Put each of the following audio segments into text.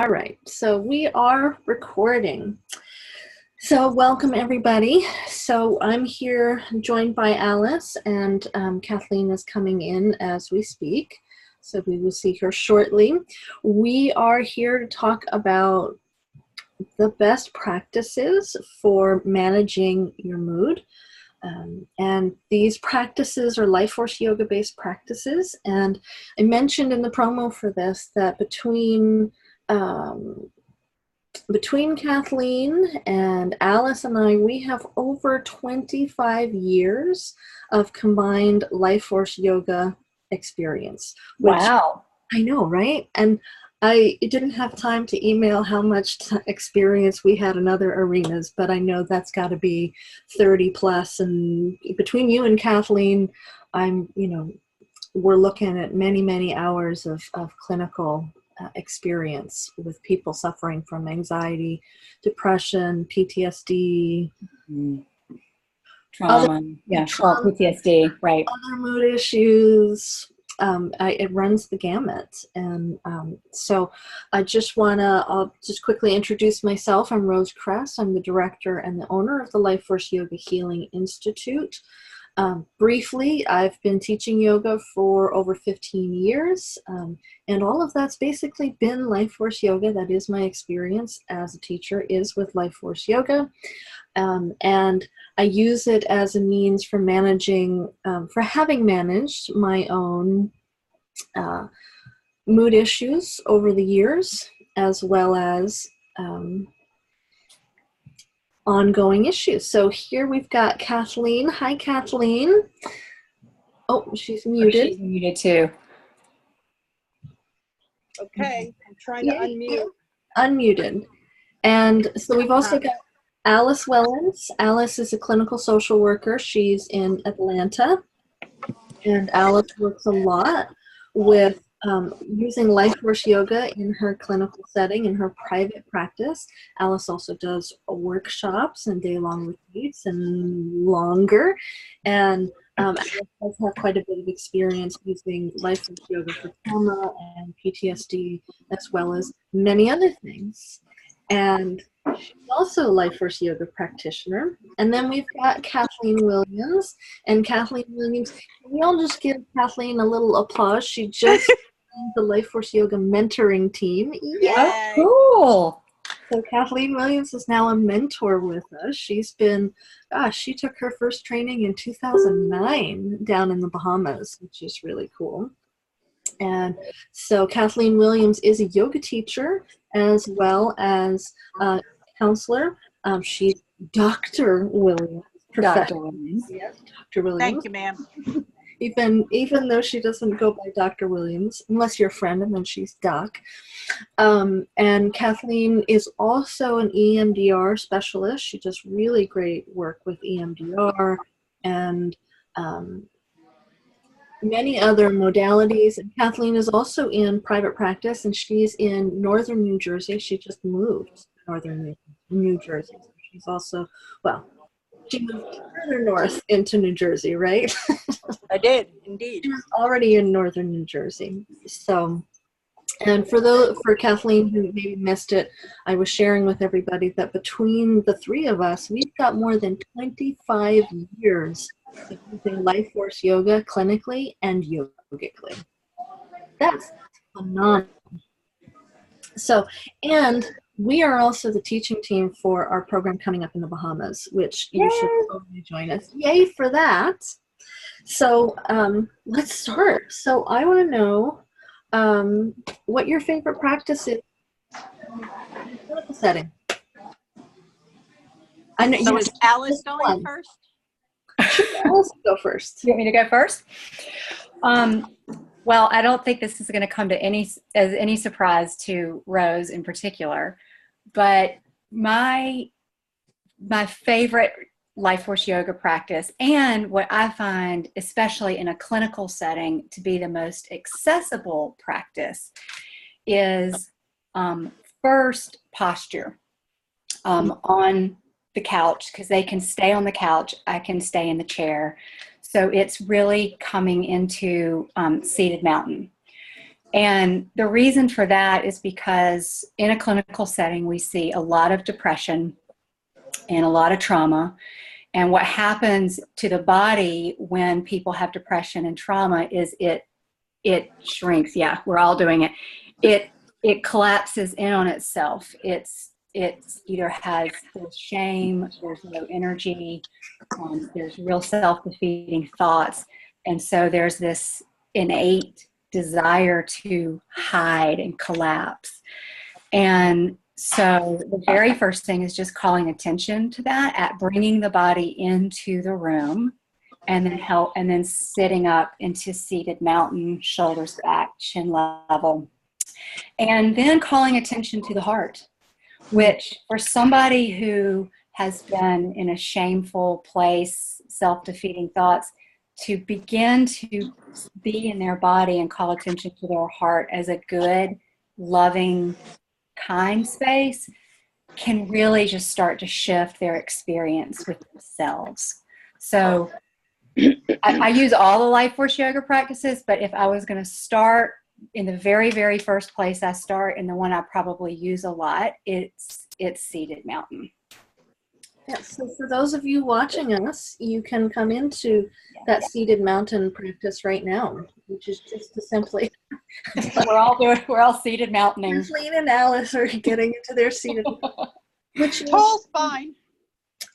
All right, so we are recording. So welcome everybody. So I'm here joined by Alyce, and Kathleen is coming in as we speak. So we will see her shortly. We are here to talk about the best practices for managing your mood. And these practices are LifeForce Yoga based practices. And I mentioned in the promo for this that between Kathleen and Alyce and I, we have over 25 years of combined LifeForce Yoga experience. Wow. I know, right? And I didn't have time to email how much experience we had in other arenas, but I know that's got to be 30 plus. And between you and Kathleen, we're looking at many, many hours of clinical experience with people suffering from anxiety, depression, PTSD, trauma, PTSD, right? Other mood issues. It runs the gamut. And so I'll just quickly introduce myself. I'm Rose Kress. I'm the director and the owner of the LifeForce Yoga Healing Institute. Briefly, I've been teaching yoga for over 15 years, and all of that's basically been LifeForce Yoga. That is my experience as a teacher, is with LifeForce Yoga. And I use it as a means for having managed my own mood issues over the years, as well as ongoing issues. So here we've got Kathleen. Hi, Kathleen. Oh, she's muted. She's muted too. Okay, I'm trying to unmute. Unmuted. And so we've also got Alyce Wellons. Alyce is a clinical social worker. She's in Atlanta. And Alyce works a lot with using LifeForce Yoga in her clinical setting, in her private practice. Alyce also does workshops and day-long retreats and longer. And Alyce does have quite a bit of experience using LifeForce Yoga for trauma and PTSD, as well as many other things. And she's also a LifeForce Yoga practitioner. And then we've got Kathleen Williams. And Kathleen Williams, can we all just give Kathleen a little applause? She just the LifeForce Yoga mentoring team. Yeah, cool. So Kathleen Williams is now a mentor with us. She took her first training in 2009 down in the Bahamas, which is really cool. And so Kathleen Williams is a yoga teacher as well as a counselor. She's Dr. Williams. Dr. Williams. Yes, Dr. Williams. Thank you, ma'am. Even though she doesn't go by Dr. Williams, unless you're a friend, and then she's Doc. And Kathleen is also an EMDR specialist. She does really great work with EMDR and many other modalities. And Kathleen is also in private practice, and she's in northern New Jersey. She just moved to northern New Jersey. She's also, she moved further north into New Jersey, right? I did, indeed. She was already in northern New Jersey. So, and for Kathleen who maybe missed it, I was sharing with everybody that between the three of us, we've got more than 25 years of using LifeForce Yoga clinically and yogically. That's phenomenal. So, and we are also the teaching team for our program coming up in the Bahamas, which you should totally join us. Yay for that. So let's start. So I want to know what your favorite practice is in a clinical setting. I know. So is Alyce going first? Sure, Alyce, go first. You want me to go first? Well, I don't think this is going to come to any surprise to Rose in particular, but my favorite LifeForce Yoga practice, and what I find, especially in a clinical setting, to be the most accessible practice, is first posture on the couch, because they can stay on the couch, I can stay in the chair. So it's really coming into seated mountain. And the reason for that is because in a clinical setting, we see a lot of depression and a lot of trauma. And what happens to the body when people have depression and trauma is it shrinks. Yeah, we're all doing it. It collapses in on itself. It's either there's shame, there's no energy, there's real self-defeating thoughts. And so there's this innate desire to hide and collapse. And so the very first thing is just calling attention to that, at bringing the body into the room, and then sitting up into seated mountain, shoulders back, chin level. And then calling attention to the heart, which for somebody who has been in a shameful place, self-defeating thoughts, to begin to be in their body and call attention to their heart as a good, loving, kind space can really just start to shift their experience with themselves. So I use all the LifeForce yoga practices, but if I was going to start in the very, very first place I start, and the one I probably use a lot, it's seated mountain. Yeah, so for those of you watching us, you can come into that seated mountain practice right now, which is just to simply we're all seated mountaining. Kathleen and Alyce are getting into their seated, which is Tall spine.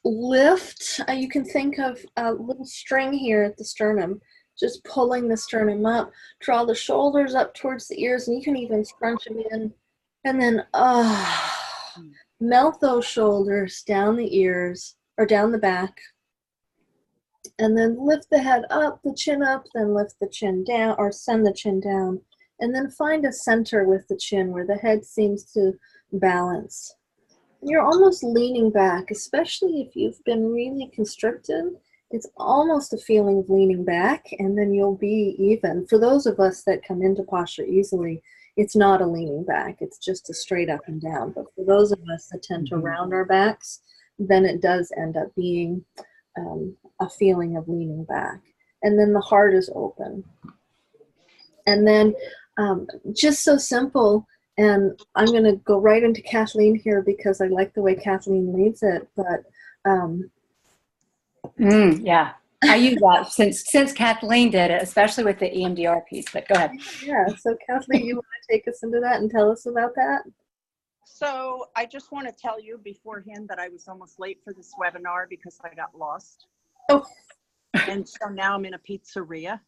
Lift. You can think of a little string here at the sternum, just pulling the sternum up. Draw the shoulders up towards the ears, and you can even scrunch them in, and then melt those shoulders down the ears or down the back, and then lift the head up, the chin up, then lift the chin down or send the chin down, and then find a center with the chin where the head seems to balance. You're almost leaning back, especially if you've been really constricted. It's almost a feeling of leaning back, and then you'll be even. For those of us that come into posture easily, it's not a leaning back. It's just a straight up and down. But for those of us that tend to round our backs, then it does end up being a feeling of leaning back. And then the heart is open. And then just so simple, and I'm going to go right into Kathleen here because I like the way Kathleen leads it. But yeah, I use that since Kathleen did it, especially with the EMDR piece. But go ahead. Yeah, so Kathleen, you want to take us into that and tell us about that? So I just want to tell you beforehand that I was almost late for this webinar because I got lost. Oh. And so now I'm in a pizzeria.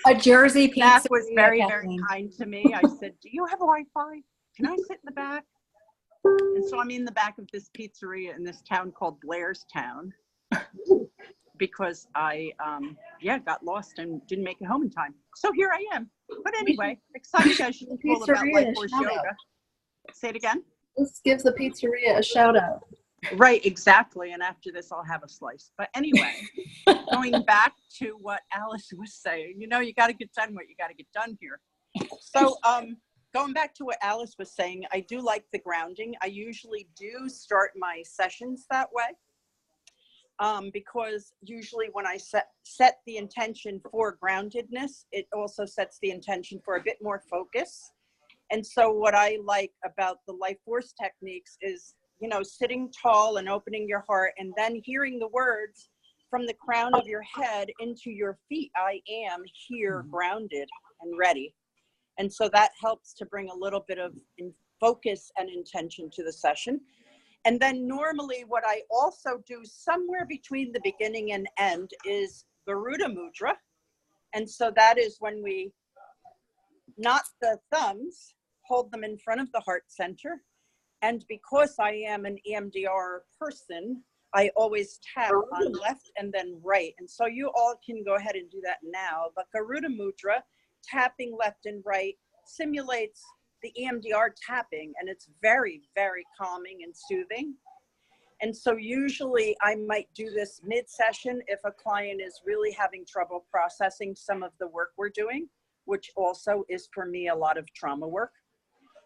A Jersey pizzeria. That was very, very kind to me. I said, "Do you have Wi-Fi? Can I sit in the back?" And so I'm in the back of this pizzeria in this town called Blairstown because I, got lost and didn't make it home in time. So here I am. But anyway, excited as usual about LifeForce Yoga. Say it again. Let's give the pizzeria a shout out. Right, exactly. And after this, I'll have a slice. But anyway, going back to what Alyce was saying, you got to get done what you got to get done here. So, going back to what Alyce was saying, I do like the grounding. I usually do start my sessions that way because usually when I set the intention for groundedness, it also sets the intention for a bit more focus. And so what I like about the LifeForce techniques is, sitting tall and opening your heart and then hearing the words from the crown of your head into your feet. I am here, grounded and ready. And so that helps to bring a little bit of focus and intention to the session. And then normally what I also do somewhere between the beginning and end is Arruda Mudra. And so that is when we knot the thumbs, hold them in front of the heart center. And because I am an EMDR person, I always tap on left and then right. And so you all can go ahead and do that now. But Arruda Mudra, tapping left and right, simulates the EMDR tapping, and it's very, very calming and soothing. And so usually I might do this mid-session if a client is really having trouble processing some of the work we're doing, which also is for me a lot of trauma work.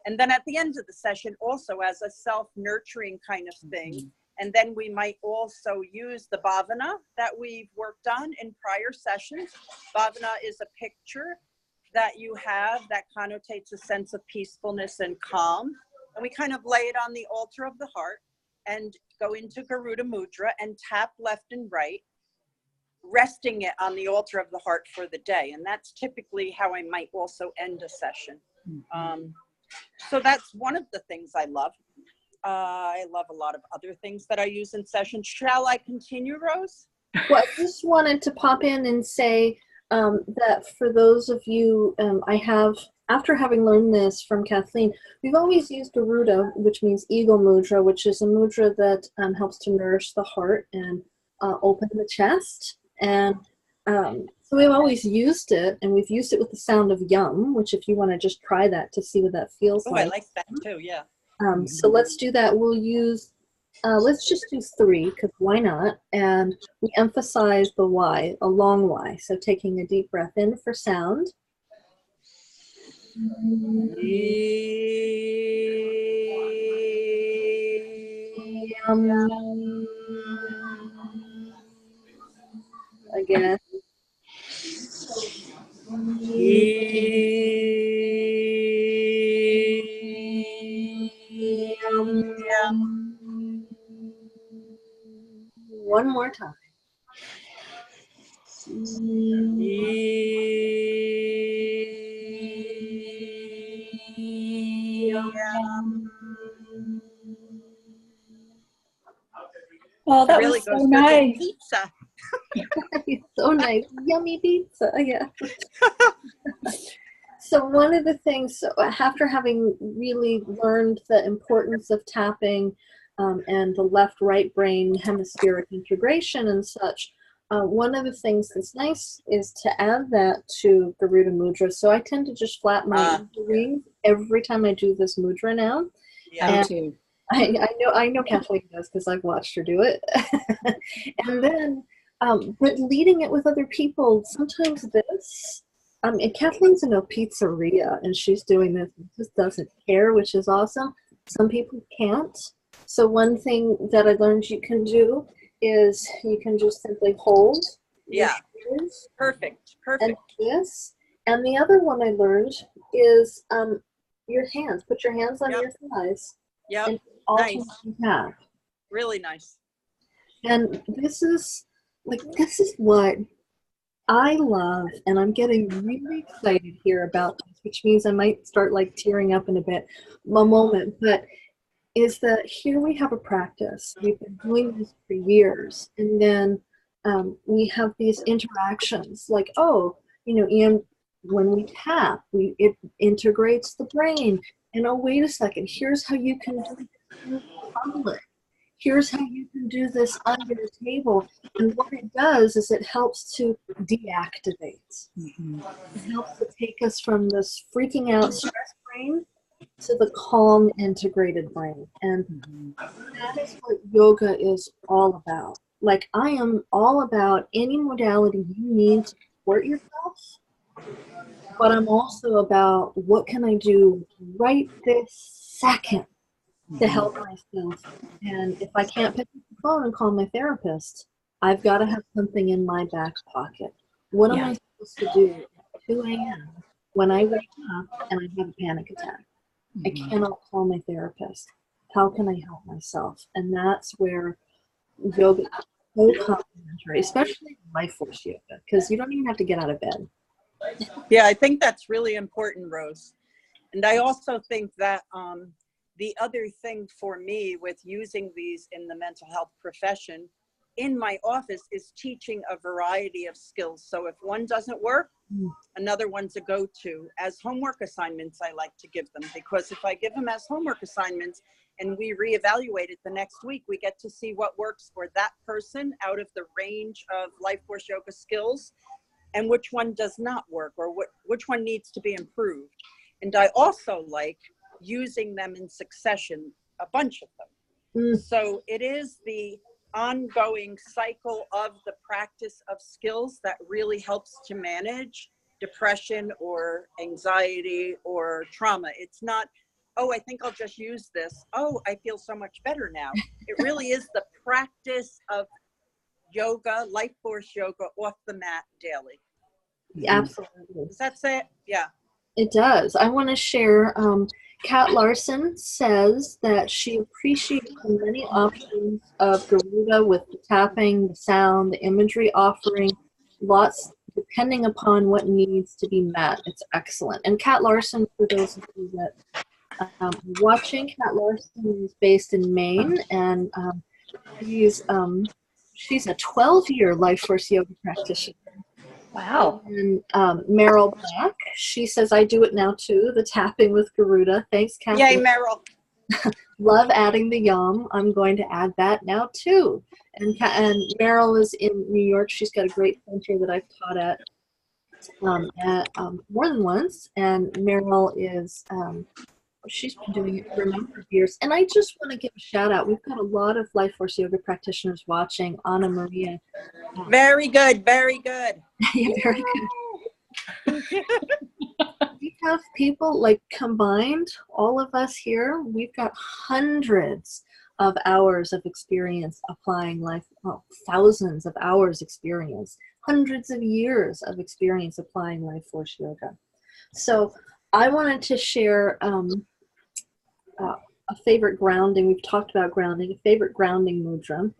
And then at the end of the session, also as a self-nurturing kind of thing. And then we might also use the bhavana that we've worked on in prior sessions. Bhavana is a picture that you have that connotates a sense of peacefulness and calm. And we kind of lay it on the altar of the heart and go into Arruda Mudra and tap left and right, resting it on the altar of the heart for the day. And that's typically how I might also end a session. So that's one of the things I love. I love a lot of other things that I use in sessions. Shall I continue, Rose? Well, I just wanted to pop in and say that for those of you, I have, after having learned this from Kathleen, we've always used Arruda, which means Eagle Mudra, which is a mudra that helps to nourish the heart and open the chest. And so we've always used it, and we've used it with the sound of yum, which if you want to just try that to see what that feels like. I like that too, yeah. So let's do that. We'll use, let's just do 3, because why not? And we emphasize the Y, a long Y. So taking a deep breath in for sound. Again. One more time. Oh, that really was so goes nice. Pizza. So nice. Yummy pizza, yeah. So one of the things, so after having really learned the importance of tapping and the left-right brain hemispheric integration and such, one of the things that's nice is to add that to Arruda Mudra. So I tend to just flap my wings every time I do this mudra now. Yeah, too. I know Kathleen does because I've watched her do it. And then, but leading it with other people, sometimes this, and Kathleen's in a pizzeria and she's doing this and just doesn't care, which is awesome. Some people can't. So one thing that I learned you can do is you can just simply hold. Yeah. Perfect. And this. And the other one I learned is your hands. Put your hands on your thighs. Yep. And Nice. Tap. Really nice. And this is what I love, and I'm getting really excited here about this, which means I might start like tearing up in a moment, but is that here we have a practice. We've been doing this for years, and then we have these interactions like, oh, and when we tap, it integrates the brain. And oh, wait a second, here's how you can do this in public. Here's how you can do this under the table. And what it does is it helps to deactivate. It helps to take us from this freaking out stress brain to the calm integrated brain. And that is what yoga is all about. Like, I am all about any modality you need to support yourself, but I'm also about what can I do right this second to help myself. And if I can't pick up the phone and call my therapist, I've got to have something in my back pocket. What am I supposed to do at 2 a.m. when I wake up and I have a panic attack? I cannot call my therapist. How can I help myself? And that's where yoga is so complementary, especially LifeForce Yoga, because you don't even have to get out of bed. Yeah, I think that's really important, Rose. And I also think that the other thing for me with using these in the mental health profession in my office is teaching a variety of skills. So if one doesn't work, another one's a go-to. As homework assignments, I like to give them, because if I give them as homework assignments and we reevaluate it the next week, we get to see what works for that person out of the range of LifeForce Yoga skills, and which one does not work, or which one needs to be improved. And I also like using them in succession, a bunch of them. So it is the ongoing cycle of the practice of skills that really helps to manage depression or anxiety or trauma. It's not, oh, I think I'll just use this. Oh, I feel so much better now. It really is the practice of yoga, LifeForce Yoga, off the mat daily. Absolutely. Does that say it? Yeah. It does. I want to share, Kat Larson says that she appreciates the many options of Garuda with the tapping, the sound, the imagery offering, lots depending upon what needs to be met. It's excellent. And Kat Larson, for those of you that are watching, Kat Larson is based in Maine, and she's a 12-year LifeForce Yoga practitioner. Wow. And Meryl Black, she says, I do it now too, the tapping with Garuda. Thanks, Kathleen. Yay, Meryl. Love adding the yum. I'm going to add that now too. And Meryl is in New York. She's got a great center that I've taught at more than once. And Meryl is, she's been doing it for a number of years. And I just want to give a shout out. We've got a lot of LifeForce Yoga practitioners watching. Anna Maria. Very good. Very good. Yeah, very good. We have people, like, combined, all of us here, we've got hundreds of hours of experience applying thousands of hours experience, hundreds of years of experience applying LifeForce Yoga. So I wanted to share a favorite grounding. We've talked about grounding, a favorite grounding mudra.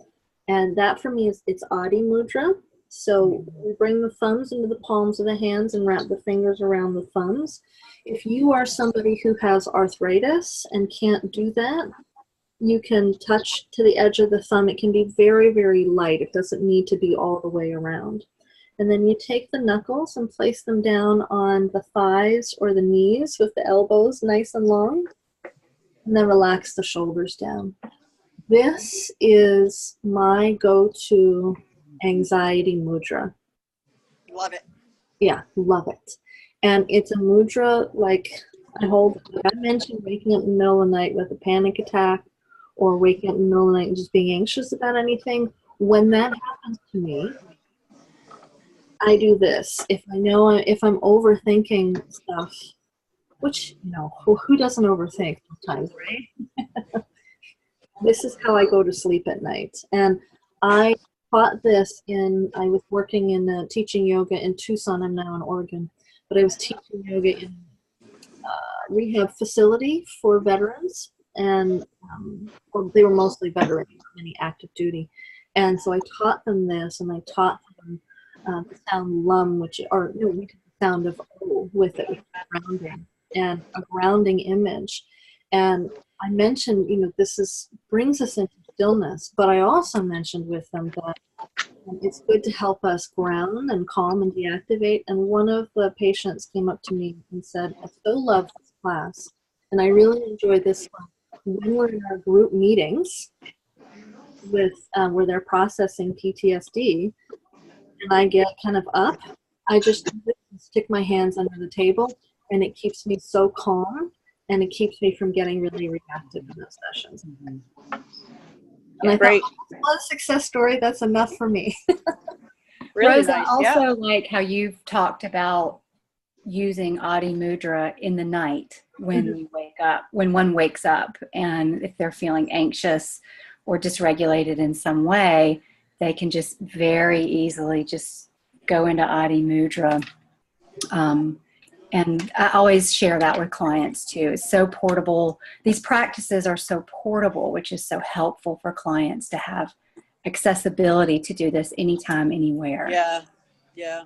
And that for me is, it's Adi Mudra. So we bring the thumbs into the palms of the hands and wrap the fingers around the thumbs. If you are somebody who has arthritis and can't do that, you can touch to the edge of the thumb. It can be very, very light. It doesn't need to be all the way around. And then you take the knuckles and place them down on the thighs or the knees with the elbows nice and long. And then relax the shoulders down. This is my go-to anxiety mudra. Love it. Yeah, love it. And it's a mudra like I mentioned, waking up in the middle of the night with a panic attack, or waking up in the middle of the night and just being anxious about anything. When that happens to me, I do this. If I'm overthinking stuff, which, who doesn't overthink sometimes, right? This is how I go to sleep at night. And I taught this I was working in teaching yoga in Tucson. I'm now in Oregon. But I was teaching yoga in a rehab facility for veterans. And they were mostly veterans, many active duty. And so I taught them this, and I taught them the sound lum, we did the sound of O with it, with grounding, and a grounding image. And I mentioned, this brings us into stillness, but I also mentioned with them that it's good to help us ground and calm and deactivate. And one of the patients came up to me and said, I so love this class, and I really enjoy this one. When we're in our group meetings with where they're processing PTSD, and I get kind of up, I just stick my hands under the table, and it keeps me so calm, and it keeps me from getting really reactive in those sessions. And I thought, well, a success story, that's enough for me. Really Rose, nice. I also like how you've talked about using Adi Mudra in the night when you wake up, when one wakes up, and if they're feeling anxious or dysregulated in some way, they can just very easily just go into Adi Mudra. And I always share that with clients too. It's so portable. These practices are so portable, which is so helpful for clients to have accessibility to do this anytime, anywhere. Yeah,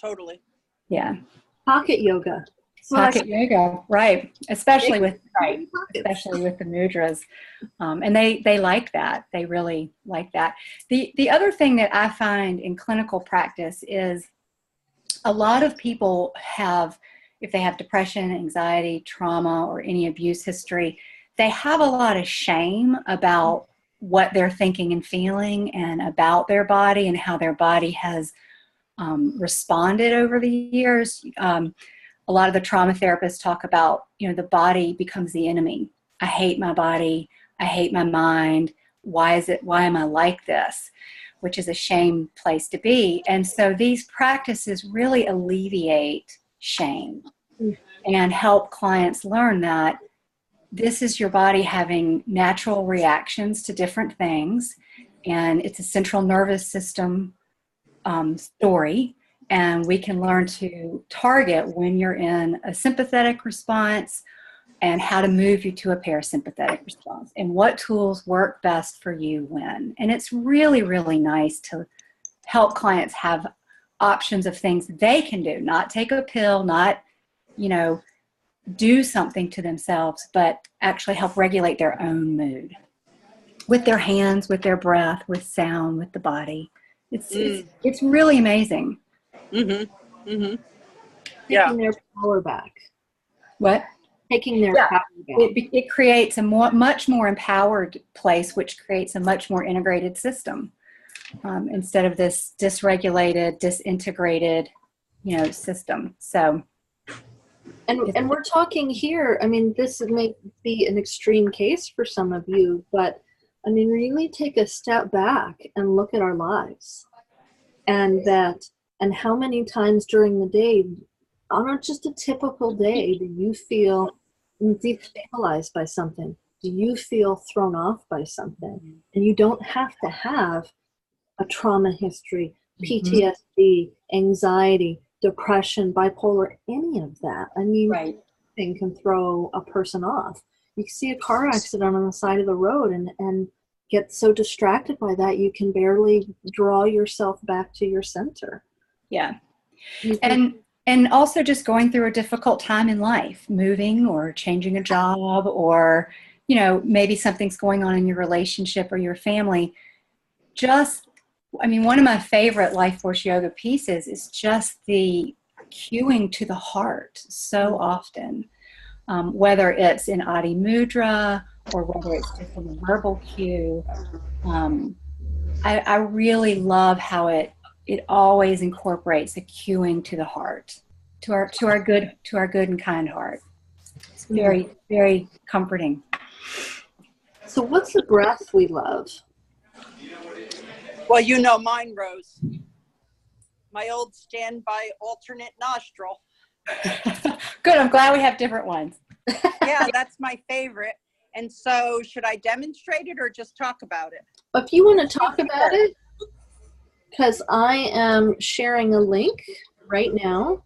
totally. Yeah. Pocket yoga. Pocket yoga, right. Especially with the mudras. And they like that. They really like that. The other thing that I find in clinical practice is a lot of people have, if they have depression, anxiety, trauma, or any abuse history, they have a lot of shame about what they're thinking and feeling, and about their body and how their body has responded over the years. A lot of the trauma therapists talk about, the body becomes the enemy. I hate my body. I hate my mind. Why am I like this? Which is a shame place to be. And so these practices really alleviate shame and help clients learn that this is your body having natural reactions to different things. And it's a central nervous system story. And we can learn to target when you're in a sympathetic response and how to move you to a parasympathetic response and what tools work best for you when. And it's really, really nice to help clients have options of things they can do, not take a pill, not, do something to themselves, but actually help regulate their own mood with their hands, with their breath, with sound, with the body. It's really amazing. Mm-hmm. Mm-hmm. Taking their power back. What? Taking their power back. It creates a much more empowered place, which creates a much more integrated system instead of this dysregulated, disintegrated, system. So. And we're talking here, this may be an extreme case for some of you, but really take a step back and look at our lives. And how many times during the day, on just a typical day, do you feel destabilized by something? Do you feel thrown off by something? And you don't have to have a trauma history, PTSD, anxiety, depression, bipolar, any of that. Right. Anything can throw a person off. You can see a car accident on the side of the road and get so distracted by that you can barely draw yourself back to your center. Yeah. And also just going through a difficult time in life, moving or changing a job, or, maybe something's going on in your relationship or your family. One of my favorite LifeForce Yoga pieces is just the cueing to the heart so often, whether it's in Adi Mudra or whether it's just a verbal cue. I really love how it always incorporates a cueing to the heart, to our good and kind heart. It's very, very comforting. So what's the breath we love? Well, mine, Rose. My old standby alternate nostril. Good. I'm glad we have different ones. Yeah, that's my favorite. And so should I demonstrate it or just talk about it? If you want to talk about it, because I am sharing a link right now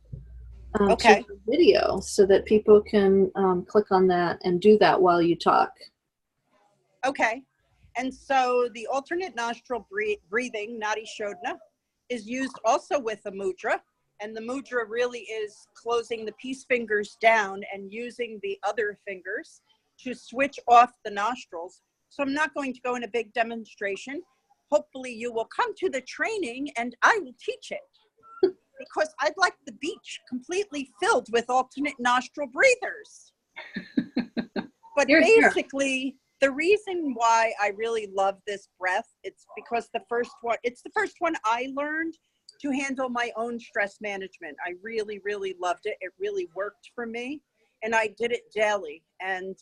to the video so that people can click on that and do that while you talk. Okay. And so the alternate nostril breathing, Nadi Shodhana, is used also with a mudra. And the mudra really is closing the peace fingers down and using the other fingers to switch off the nostrils. So I'm not going to go in a big demonstration. Hopefully you will come to the training and I will teach it. Because I'd like the beach completely filled with alternate nostril breathers. But basically, the reason why I really love this breath, it's because the first one I learned to handle my own stress management. I really, really loved it. It really worked for me. And I did it daily. And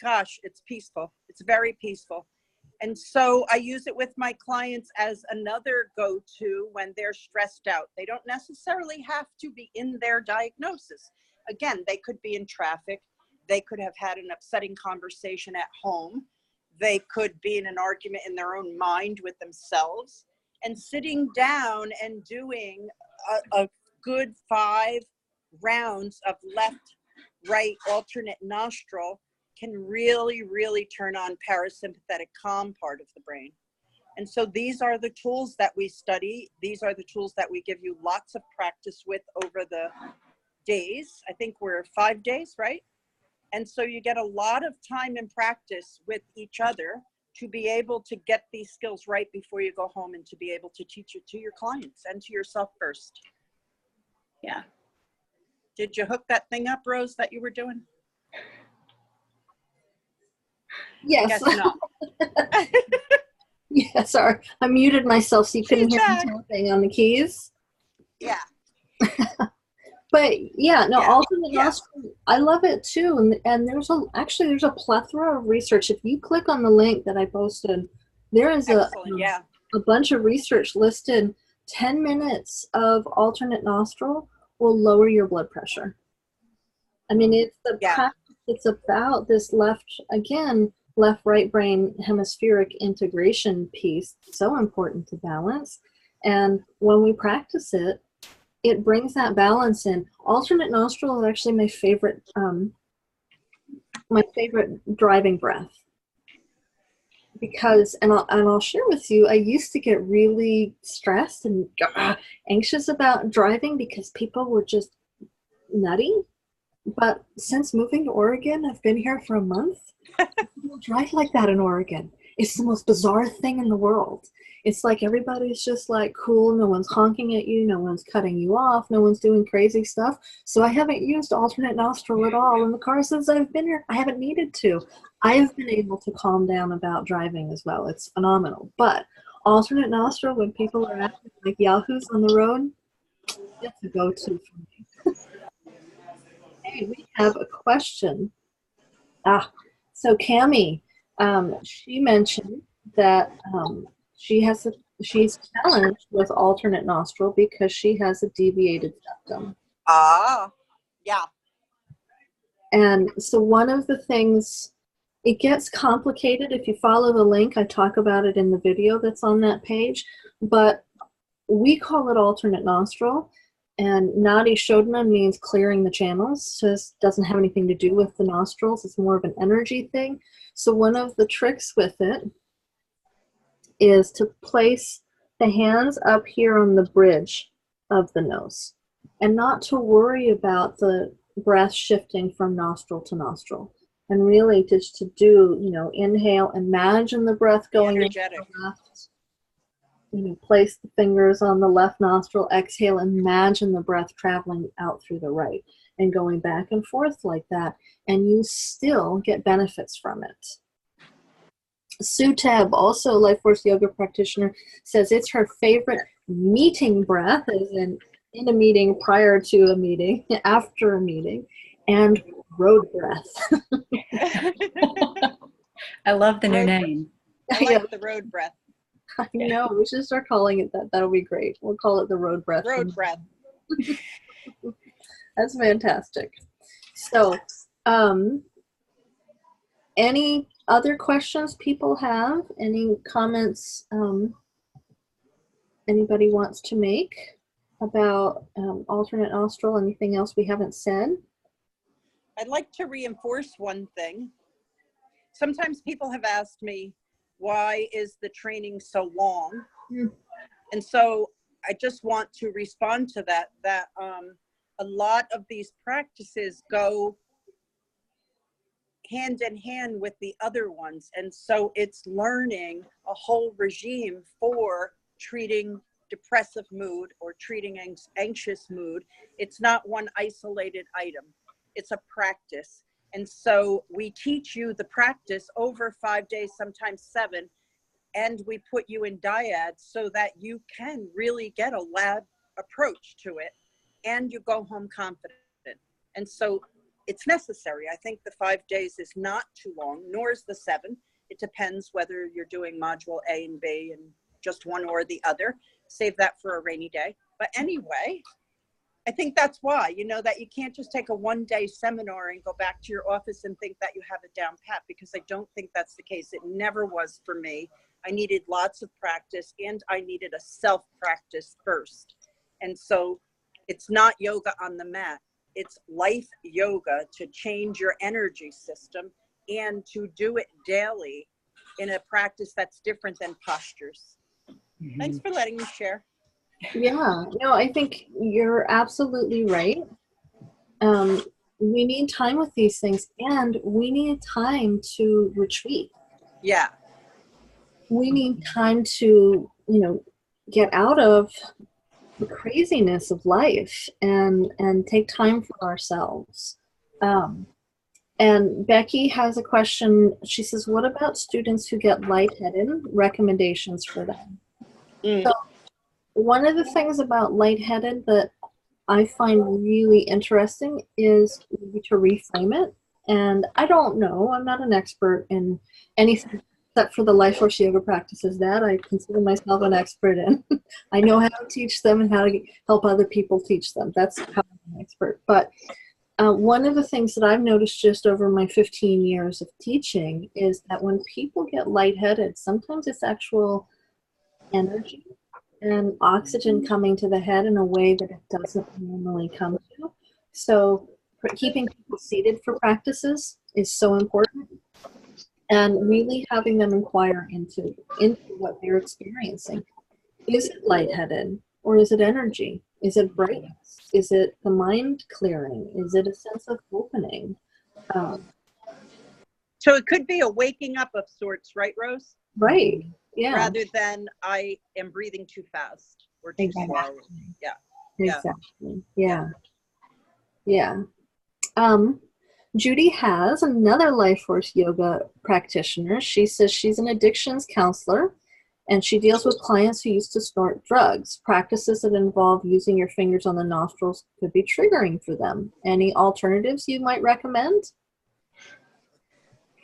gosh, it's peaceful. It's very peaceful. And so I use it with my clients as another go-to when they're stressed out. They don't necessarily have to be in their diagnosis. Again, they could be in traffic. They could have had an upsetting conversation at home. They could be in an argument in their own mind with themselves. And sitting down and doing a good 5 rounds of left, right, alternate nostril can really, really turn on parasympathetic calm part of the brain. And so these are the tools that we study. These are the tools that we give you lots of practice with over the days. I think we're 5 days, right? And so you get a lot of time and practice with each other to be able to get these skills right before you go home and to be able to teach it to your clients and to yourself first. Yeah. Did you hook that thing up, Rose, that you were doing? Yes. I guess not. Yeah, sorry. I muted myself so you couldn't hear me tapping on the keys. Yeah. But yeah, no, alternate nostril, I love it too. And there's a plethora of research. If you click on the link that I posted, there is a bunch of research listed. 10 minutes of alternate nostril will lower your blood pressure. I mean, it's the practice, it's about this left-right brain hemispheric integration piece. So important to balance. And when we practice it, it brings that balance in. Alternate nostril is actually my favorite driving breath. Because, and I'll share with you, I used to get really stressed and anxious about driving because people were just nutty. But since moving to Oregon, I've been here for a month. People drive like that in Oregon. It's the most bizarre thing in the world. It's like everybody's just like cool. No one's honking at you. No one's cutting you off. No one's doing crazy stuff. So I haven't used alternate nostril at all in the car since I've been here. I haven't needed to. I've been able to calm down about driving as well. It's phenomenal. But alternate nostril, when people are acting like yahoos on the road, that's a go-to for me. Hey, we have a question. So Cammie, she mentioned that she's challenged with alternate nostril because she has a deviated septum. Yeah. And so one of the things, it gets complicated. If you follow the link, I talk about it in the video that's on that page, but we call it alternate nostril. And Nadi Shodhana means clearing the channels. So this doesn't have anything to do with the nostrils. It's more of an energy thing. So one of the tricks with it is to place the hands up here on the bridge of the nose and not to worry about the breath shifting from nostril to nostril. And really just to do, inhale, imagine the breath going energetic. into the left. Place the fingers on the left nostril, exhale, imagine the breath traveling out through the right and going back and forth like that, and you still get benefits from it. Sue Teb, also LifeForce Yoga practitioner, says it's her favorite meeting breath, as in a meeting, prior to a meeting, after a meeting, and road breath. I love the new name. I like the road breath. I know, we should start calling it that. That'll be great. We'll call it the road breath. Road breath. That's fantastic. So, any other questions people have? Any comments anybody wants to make about alternate nostril? Anything else we haven't said? I'd like to reinforce one thing. Sometimes people have asked me, why is the training so long? And so I just want to respond to that a lot of these practices go hand in hand with the other ones. And so it's learning a whole regime for treating depressive mood or treating anxious mood. It's not one isolated item. It's a practice. And so we teach you the practice over 5 days, sometimes 7, and we put you in dyads so that you can really get a lab approach to it and you go home confident. And so it's necessary. I think the 5 days is not too long, nor is the 7. It depends whether you're doing module A and B and just one or the other. Save that for a rainy day. But anyway, I think that's why, that you can't just take a 1-day seminar and go back to your office and think that you have it down pat, because I don't think that's the case. It never was for me. I needed lots of practice and I needed a self-practice first. And so it's not yoga on the mat. It's life yoga to change your energy system and to do it daily in a practice that's different than postures. Mm-hmm. Thanks for letting me share. Yeah, no, I think you're absolutely right. We need time with these things, and we need time to retreat. Yeah. We need time to, get out of the craziness of life and take time for ourselves. And Becky has a question. She says, what about students who get lightheaded? Recommendations for them. So, one of the things about lightheaded that I find really interesting is to reframe it. And I don't know, I'm not an expert in anything except for the LifeForce Yoga practices that I consider myself an expert in. I know how to teach them and how to help other people teach them. That's how I'm an expert. But one of the things that I've noticed just over my 15 years of teaching is that when people get lightheaded, sometimes it's actual energy. and oxygen coming to the head in a way that it doesn't normally come to. So keeping people seated for practices is so important, and really having them inquire into what they're experiencing. Is it lightheaded, or is it energy? Is it brightness? Is it the mind clearing? Is it a sense of opening? So it could be a waking up of sorts, right, Rose? Right. Yeah. Rather than I am breathing too fast or too slow. Yeah. Exactly. Yeah. Yeah. Judy has another LifeForce Yoga practitioner. She says she's an addictions counselor, and she deals with clients who used to snort drugs. Practices that involve using your fingers on the nostrils could be triggering for them. Any alternatives you might recommend?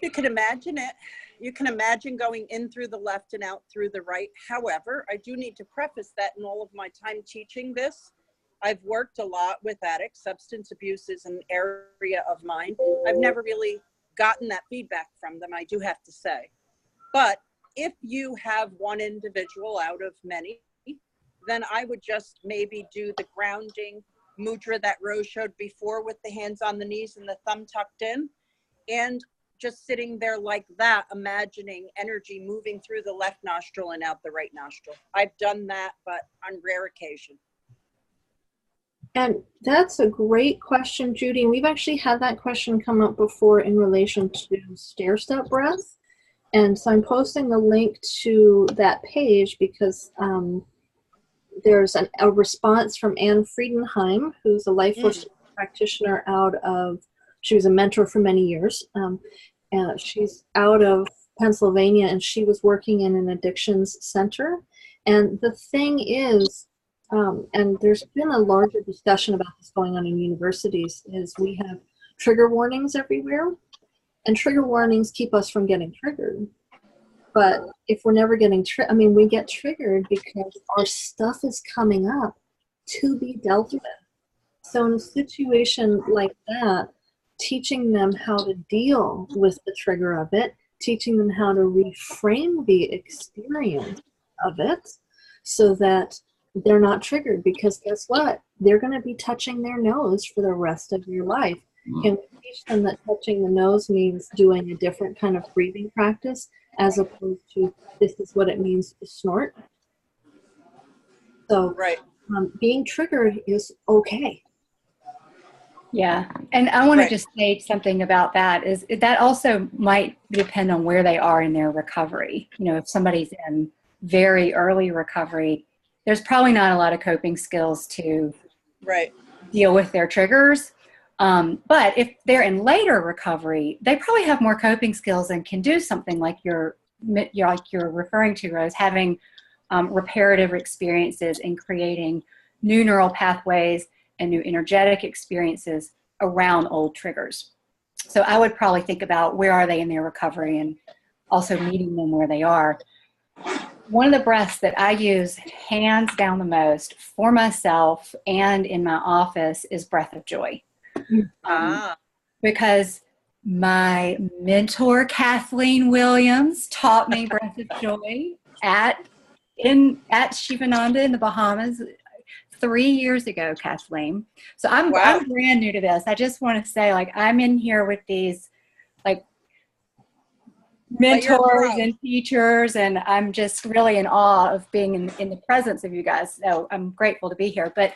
You can imagine it. You can imagine going in through the left and out through the right. However, I do need to preface that in all of my time teaching this, I've worked a lot with addicts. Substance abuse is an area of mine. I've never really gotten that feedback from them, I do have to say. But if you have one individual out of many, then I would just maybe do the grounding mudra that Rose showed before with the hands on the knees and the thumb tucked in, and just sitting there like that, imagining energy moving through the left nostril and out the right nostril. I've done that, but on rare occasion. And that's a great question, Judy. We've actually had that question come up before in relation to stair-step breath. And so I'm posting the link to that page because there's a response from Anne Friedenheim, who's a LifeForce practitioner she was a mentor for many years. And she's out of Pennsylvania, and she was working in an addictions center. And the thing is, and there's been a larger discussion about this going on in universities, is we have trigger warnings everywhere, and trigger warnings keep us from getting triggered. But if we're never getting we get triggered because our stuff is coming up to be dealt with. So in a situation like that, teaching them how to deal with the trigger of it, teaching them how to reframe the experience of it so that they're not triggered, because guess what? They're going to be touching their nose for the rest of your life. Can we teach them that touching the nose means doing a different kind of breathing practice as opposed to this is what it means to snort? So being triggered is okay. Yeah. And I want to just say something about that is that also might depend on where they are in their recovery. You know, if somebody's in very early recovery, there's probably not a lot of coping skills to deal with their triggers. But if they're in later recovery, they probably have more coping skills and can do something like you're referring to, Rose, having reparative experiences and creating new neural pathways and new energetic experiences around old triggers. So I would probably think about where are they in their recovery and also meeting them where they are. One of the breaths that I use hands down the most for myself and in my office is breath of joy. Because my mentor, Kathleen Williams, taught me breath of joy at Shivananda in the Bahamas 3 years ago, Kathleen. So I'm brand new to this. I just want to say, I'm in here with these mentors and teachers, and I'm just really in awe of being in the presence of you guys. So I'm grateful to be here. But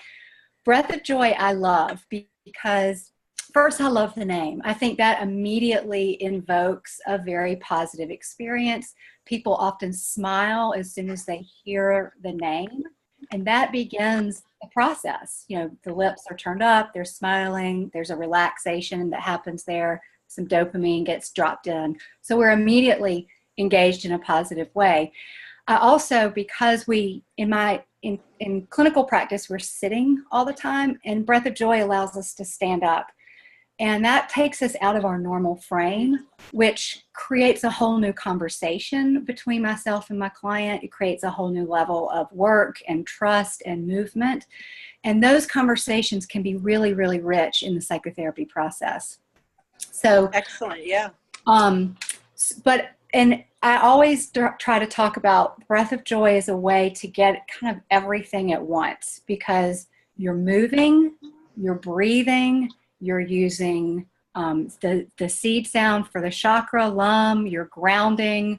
breath of joy I love because first, I love the name. I think that immediately invokes a very positive experience. People often smile as soon as they hear the name, and that begins a process. You know, the lips are turned up, they're smiling, there's a relaxation that happens there, some dopamine gets dropped in. So we're immediately engaged in a positive way. I also, because in clinical practice, we're sitting all the time, and breath of joy allows us to stand up. And that takes us out of our normal frame, which creates a whole new conversation between myself and my client. It creates a whole new level of work and trust and movement. And those conversations can be really, really rich in the psychotherapy process. So excellent, yeah. And I always try to talk about breath of joy as a way to get kind of everything at once, because you're moving, you're breathing, you're using the seed sound for the chakra, lum, you're grounding.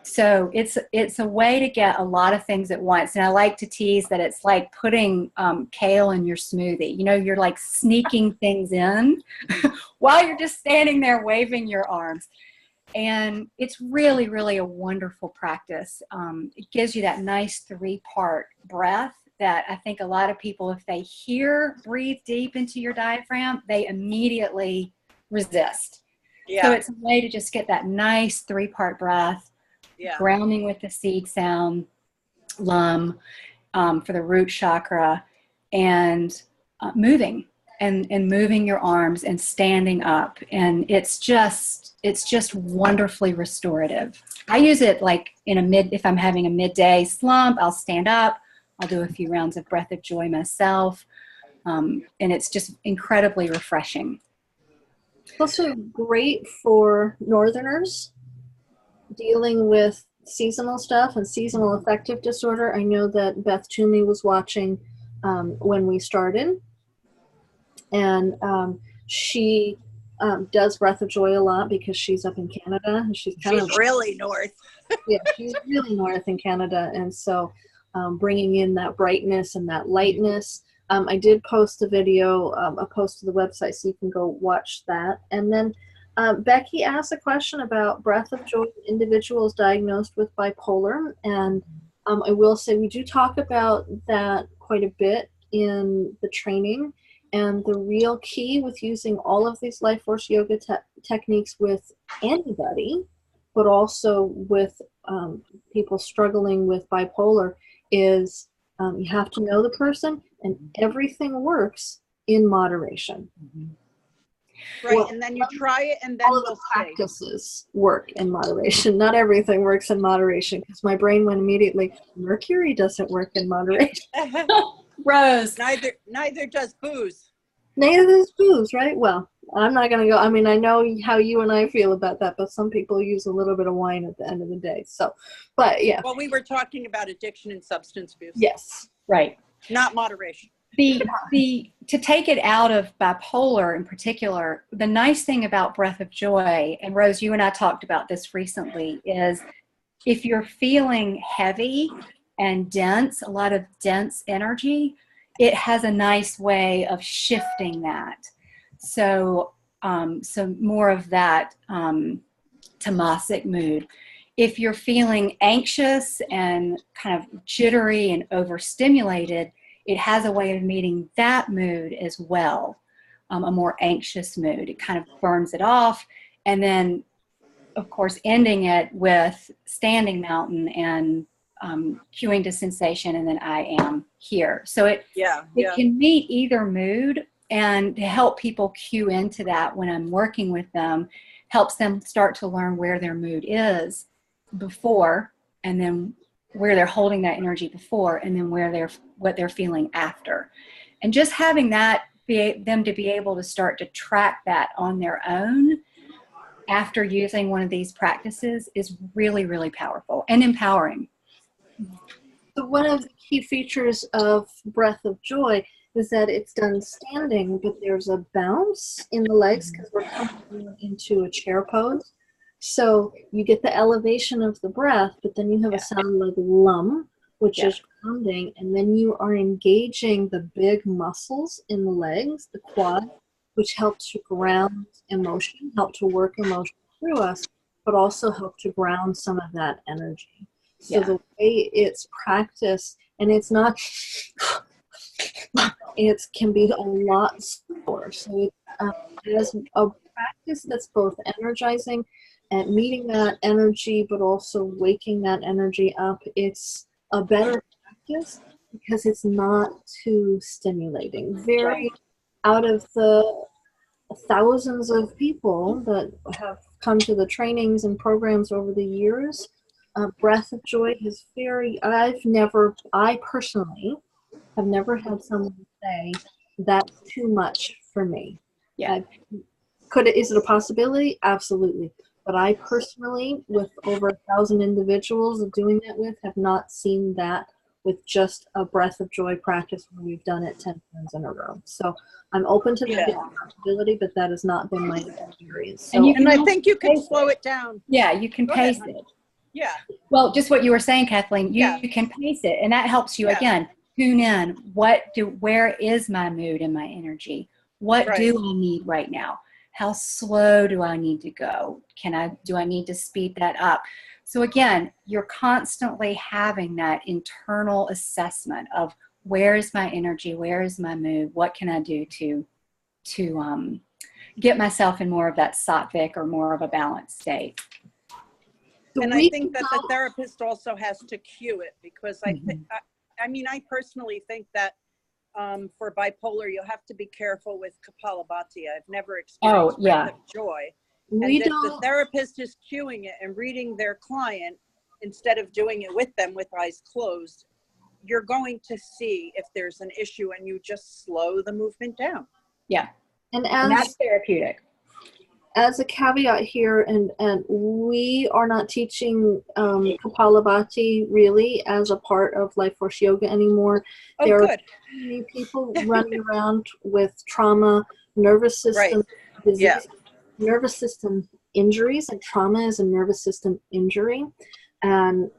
So it's a way to get a lot of things at once. And I like to tease that it's like putting kale in your smoothie. You know, you're like sneaking things in while you're just standing there waving your arms. And it's really, really a wonderful practice. It gives you that nice 3-part breath that I think a lot of people, if they hear breathe deep into your diaphragm, they immediately resist. Yeah. So it's a way to just get that nice 3-part breath, grounding with the seed sound, lum, for the root chakra, and moving and moving your arms and standing up. And it's just wonderfully restorative. I use it like if I'm having a midday slump, I'll stand up, I'll do a few rounds of breath of joy myself. And it's just incredibly refreshing. It's also great for Northerners dealing with seasonal stuff and seasonal affective disorder. I know that Beth Toomey was watching when we started, and she does breath of joy a lot because she's up in Canada. And she's really north. Yeah, she's really north in Canada, and so bringing in that brightness and that lightness. I did post a video, a post to the website, so you can go watch that. And then Becky asked a question about breath of joy in individuals diagnosed with bipolar. And I will say we do talk about that quite a bit in the training. And the real key with using all of these LifeForce Yoga techniques with anybody, but also with people struggling with bipolar, is you have to know the person, and everything works in moderation. Right, well, and then you try it, and then all of the practices work in moderation. Not everything works in moderation, because my brain went immediately, Mercury doesn't work in moderation. Rose. Neither does booze. Neither does booze, right? Well, I'm not going to go. I mean, I know how you and I feel about that, but some people use a little bit of wine at the end of the day. So, but yeah. Well, we were talking about addiction and substance abuse. Yes. Right. Not moderation. To take it out of bipolar in particular, the nice thing about breath of joy, and Rose, you and I talked about this recently, is if you're feeling heavy and dense, a lot of dense energy, it has a nice way of shifting that. So more of that tamasic mood. If you're feeling anxious and kind of jittery and overstimulated, it has a way of meeting that mood as well, a more anxious mood. It kind of burns it off. And then, of course, ending it with standing mountain and cueing to sensation, and then I am here. So it can meet either mood, and to help people cue into that when I'm working with them helps them start to learn where their mood is before, and then where they're holding that energy before, and then what they're feeling after. And just having that, them to be able to start to track that on their own after using one of these practices is really, really powerful and empowering. So one of the key features of breath of joy is that it's done standing, but there's a bounce in the legs because we're coming into a chair pose. So you get the elevation of the breath, but then you have a sound like lum, which is grounding, and then you are engaging the big muscles in the legs, the quad, which help to ground emotion, help to work emotion through us, but also help to ground some of that energy. So the way it's practiced, and it's not, it can be a lot slower. So it is a practice that's both energizing and meeting that energy, but also waking that energy up. It's a better practice because it's not too stimulating. Very out of the thousands of people that have come to the trainings and programs over the years, breath of joy is I personally have never had someone say that's too much for me. Yeah. Is it a possibility? Absolutely. But I personally, with over 1,000 individuals doing that with, have not seen that with just a breath of joy practice where we've done it 10 times in a row. So I'm open to that possibility, but that has not been my experience. So, and I think you can slow it down. Yeah, you can pace it. Yeah. Well, just what you were saying, Kathleen, you can pace it, and that helps you again tune in. Where is my mood and my energy? What do I need right now? How slow do I need to go? Do I need to speed that up? So again, you're constantly having that internal assessment of where is my energy, where is my mood, what can I do to get myself in more of that sattvic or more of a balanced state. And I think that the therapist also has to cue it, because I personally think that for bipolar, you have to be careful with Kapalabhati. I've never experienced breath of joy. And if the therapist is cueing it and reading their client instead of doing it with them with eyes closed, you're going to see if there's an issue, and you just slow the movement down. Yeah. And that's therapeutic. As a caveat here, and we are not teaching Kapalabhati really as a part of LifeForce Yoga anymore. There are many people running around with trauma, nervous system disease, nervous system injuries, and trauma is a nervous system injury, and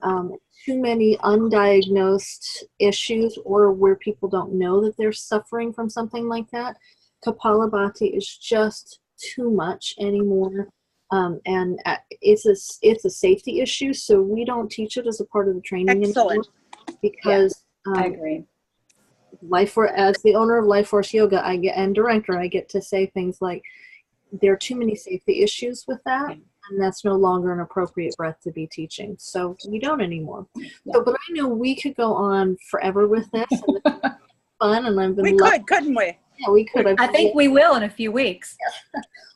too many undiagnosed issues, or where people don't know that they're suffering from something like that. Kapalabhati is just too much anymore, and it's a safety issue, so we don't teach it as a part of the training anymore, because I agree. As the owner of LifeForce Yoga, and director, I get to say things like, there are too many safety issues with that, and that's no longer an appropriate breath to be teaching, so we don't anymore. So, but I know we could go on forever with this, and it's fun, and I've been couldn't we? Yeah, we could. I think we will in a few weeks.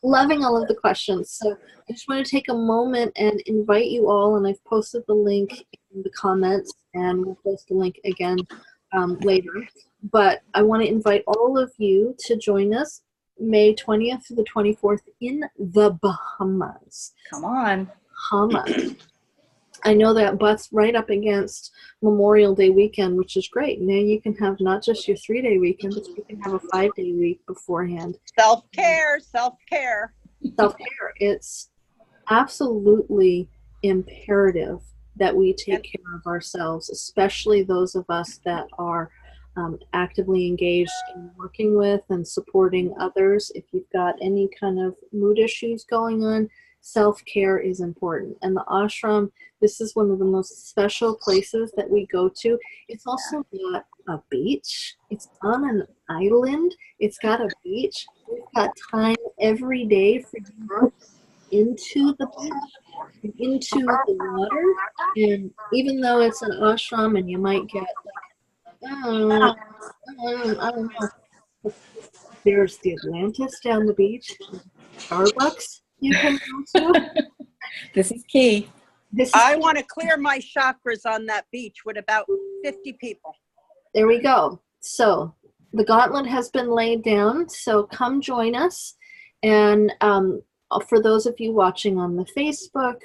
Loving all of the questions. So I just want to take a moment and invite you all, and I've posted the link in the comments, and we'll post the link again later. But I want to invite all of you to join us May 20th to the 24th in the Bahamas. Come on. Bahamas. I know that butts right up against Memorial Day weekend, which is great. Now you can have not just your 3-day weekend, but you can have a 5-day week beforehand. Self-care, self-care. Self-care. It's absolutely imperative that we take care of ourselves, especially those of us that are actively engaged in working with and supporting others. If you've got any kind of mood issues going on, self-care is important. And the ashram, this is one of the most special places that we go to. It's also got a beach. It's on an island. It's got a beach. We've got time every day for you into the beach, into the water. And even though it's an ashram and you might get I don't know. There's the Atlantis down the beach, Starbucks you can go to. This is key. I want to clear my chakras on that beach with about 50 people. There we go. So the gauntlet has been laid down. So come join us. And for those of you watching on the Facebook,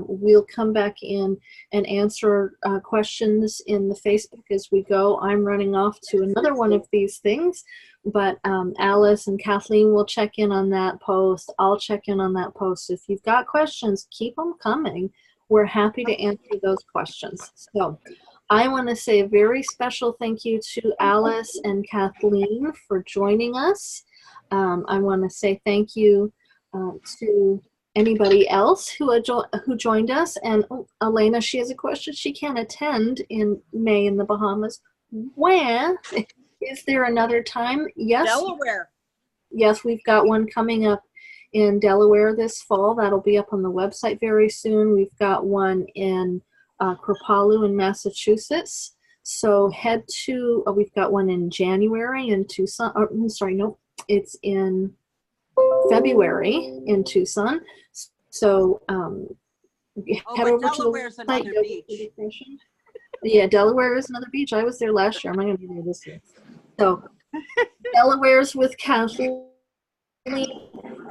we'll come back in and answer questions in the Facebook as we go. I'm running off to another one of these things, but Alyce and Kathleen will check in on that post. I'll check in on that post. If you've got questions, keep them coming. We're happy to answer those questions. So I want to say a very special thank you to Alyce and Kathleen for joining us. I want to say thank you to anybody else who joined us. And Elena, she has a question. She can't attend in May in the Bahamas. Where? Is there another time? Yes. Delaware. Yes, we've got one coming up in Delaware this fall. That'll be up on the website very soon. We've got one in Kripalu in Massachusetts. So head to, we've got one in January in Tucson. It's in February in Tucson. So head over to the website. Yeah, Delaware is another beach. I was there last year. I'm not going to be there this year. So Delaware's with Kathleen.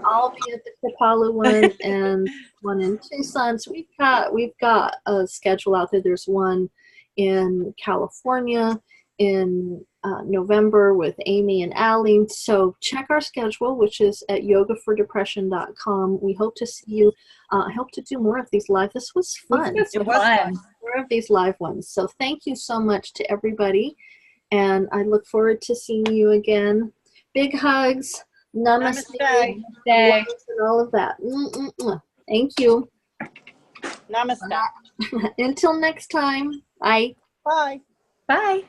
I'll be at the Kripalu one and one in Tucson. So we've got a schedule out there. There's one in California in November with Amy and Allie. So check our schedule, which is at yogafordepression.com. We hope to see you. I hope to do more of these live. This was fun. It was fun. More of these live ones. So thank you so much to everybody. And I look forward to seeing you again. Big hugs. Namaste. Namaste. And all of that. Thank you. Namaste. Until next time. Bye. Bye. Bye.